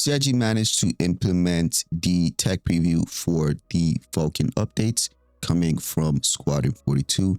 CIG managed to implement the tech preview for the Vulcan updates coming from Squadron 42.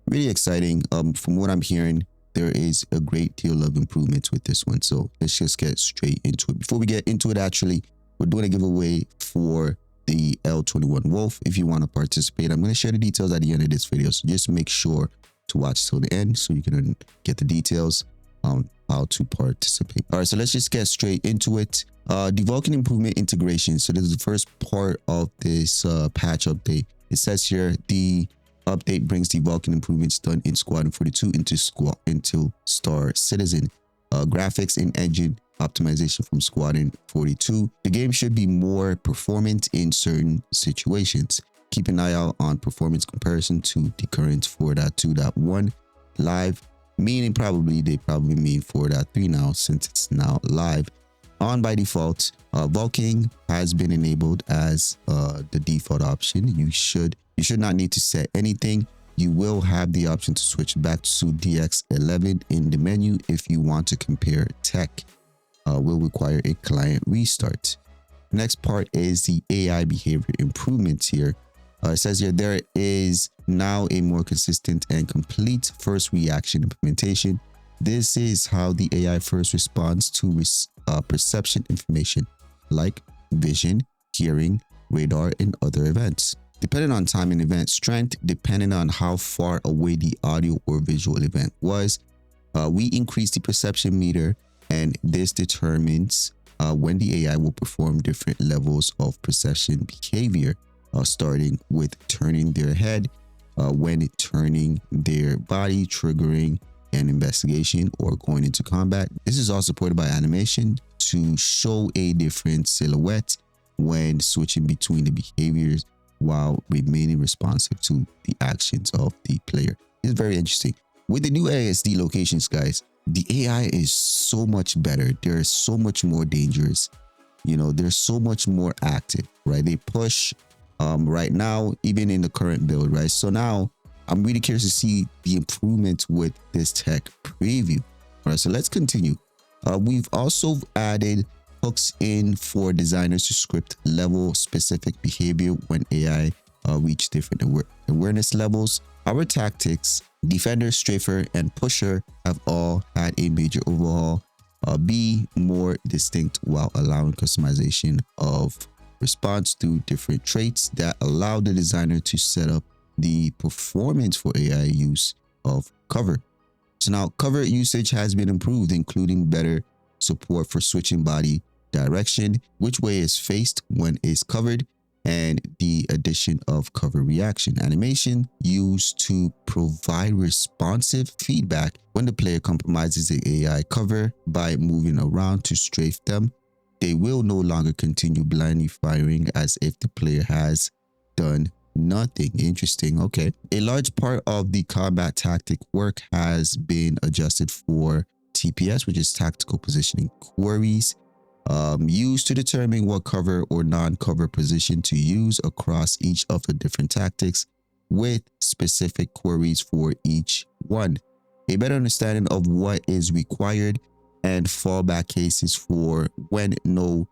Really exciting. From what I'm hearing, there is a great deal of improvements with this one. So let's just get straight into it. Before we get into it, actually, we're doing a giveaway for the L21 Wolf. If you want to participate, I'm going to share the details at the end of this video. So just make sure to watch till the end so you can get the details on how to participate. All right, so let's just get straight into it. The Vulcan improvement integration. So this is the first part of this patch update. It says here the update brings the Vulcan improvements done in Squadron 42 into Star Citizen. Graphics and engine optimization from Squadron 42. The game should be more performant in certain situations. Keep an eye out on performance comparison to the current 4.2.1 live, meaning they probably mean 4.3 now, since it's now live. On by default, Vulkan has been enabled as the default option. You should not need to set anything. You will have the option to switch back to DX11 in the menu if you want to compare tech. Will require a client restart. Next part is the AI behavior improvements here. It says here there is now a more consistent and complete first reaction implementation. This is how the AI first responds to perception information like vision, hearing, radar, and other events. Depending on time and event strength, depending on how far away the audio or visual event was, we increase the perception meter, and this determines when the AI will perform different levels of perception behavior, starting with turning their head, when turning their body, triggering an investigation, or going into combat. This is all supported by animation to show a different silhouette when switching between the behaviors while remaining responsive to the actions of the player. It's very interesting. With the new ASD locations, guys, the AI is so much better. They're so much more dangerous. You know, they're so much more active, right? They push right now, even in the current build, right? So now I'm really curious to see the improvement with this tech preview. All right, so let's continue. We've also added hooks in for designers to script level specific behavior when AI reach different awareness levels. Our tactics, Defender, Strafer, and Pusher have all had a major overhaul, be more distinct while allowing customization of response through different traits that allow the designer to set up the performance for AI use of cover. So now cover usage has been improved, including better support for switching body direction, which way is faced when is covered, and the addition of cover reaction animation used to provide responsive feedback when the player compromises the AI cover by moving around to strafe them. They will no longer continue blindly firing as if the player has done nothing. Interesting. Okay. A large part of the combat tactic work has been adjusted for TPS, which is tactical positioning queries, used to determine what cover or non-cover position to use across each of the different tactics, with specific queries for each one. A better understanding of what is required and fallback cases for when no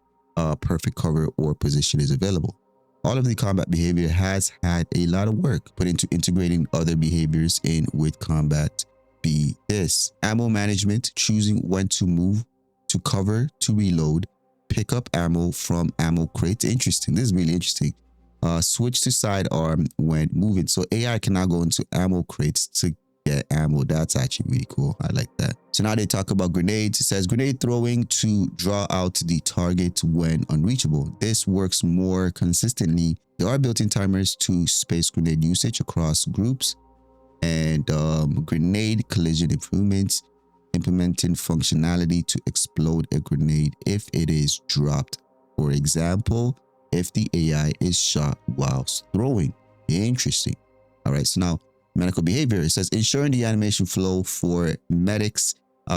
perfect cover or position is available. All of the combat behavior has had a lot of work put into integrating other behaviors in with combat, be this ammo management, choosing when to move, to cover, to reload, pick up ammo from ammo crates. Interesting. This is really interesting. Switch to sidearm when moving. So AI can now go into ammo crates to get ammo. That's actually really cool. I like that. So now they talk about grenades. It says grenade throwing to draw out the target when unreachable. This works more consistently. There are built-in timers to space grenade usage across groups, and grenade collision improvements, implementing functionality to explode a grenade if it is dropped. For example, if the AI is shot whilst throwing. Interesting. All right, so now medical behavior. It says ensuring the animation flow for medics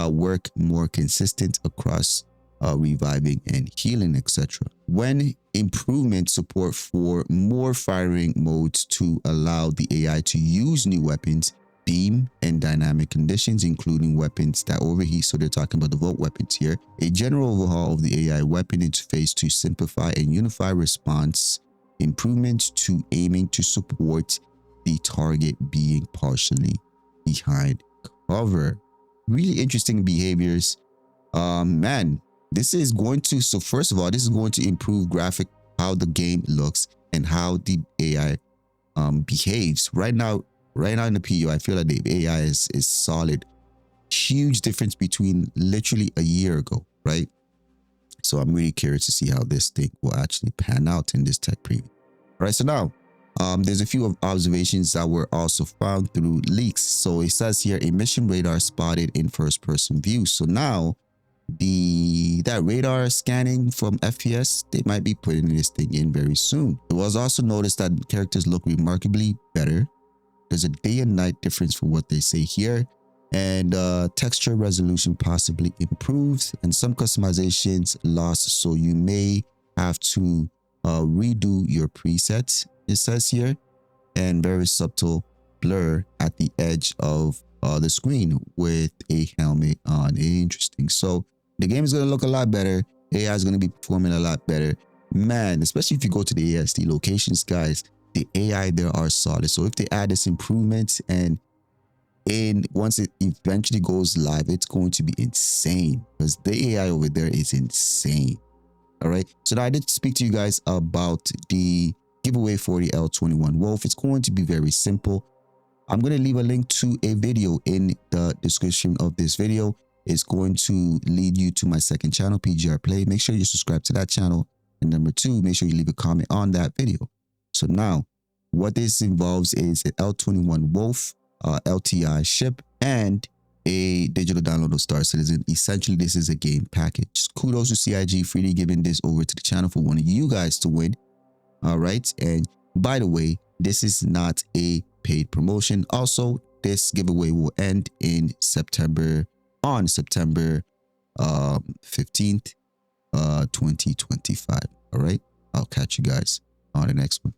work more consistent across reviving and healing, etc. When improvement support for more firing modes to allow the AI to use new weapons beam and dynamic conditions, including weapons that overheat. So they're talking about the Volt weapons here. A general overhaul of the AI weapon interface to simplify and unify response, improvements to aiming to support the target being partially behind cover. Really interesting behaviors. Man, this is going to, so first of all, this is going to improve graphic, how the game looks and how the AI behaves. Right now in the PU, I feel like the AI is solid. Huge difference between literally a year ago, right? So I'm really curious to see how this thing will actually pan out in this tech preview. All right, so now there's a few observations that were also found through leaks. So it says here, emission radar spotted in first-person view. So now that radar scanning from FPS, they might be putting this thing in very soon. It was also noticed that characters look remarkably better. There's a day and night difference for what they say here, and texture resolution possibly improves, and some customizations lost, so you may have to redo your presets, it says here, and very subtle blur at the edge of the screen with a helmet on. Interesting. So the game is going to look a lot better. AI is going to be performing a lot better, man. Especially if you go to the ASD locations, guys, the AI there are solid. So if they add this improvement, and once it eventually goes live, it's going to be insane, because the AI over there is insane. All right, so now I did speak to you guys about the giveaway for the L21 Wolf. It's going to be very simple. I'm going to leave a link to a video in the description of this video. It's going to lead you to my second channel, PGR Play. Make sure you subscribe to that channel. And number 2, make sure you leave a comment on that video. So now what this involves is an L21 Wolf LTI ship and a digital download of Star Citizen. Essentially, this is a game package. Kudos to CIG freely giving this over to the channel for one of you guys to win. All right. And by the way, this is not a paid promotion. Also, this giveaway will end in September, on September 15th, 2025. All right. I'll catch you guys on the next one.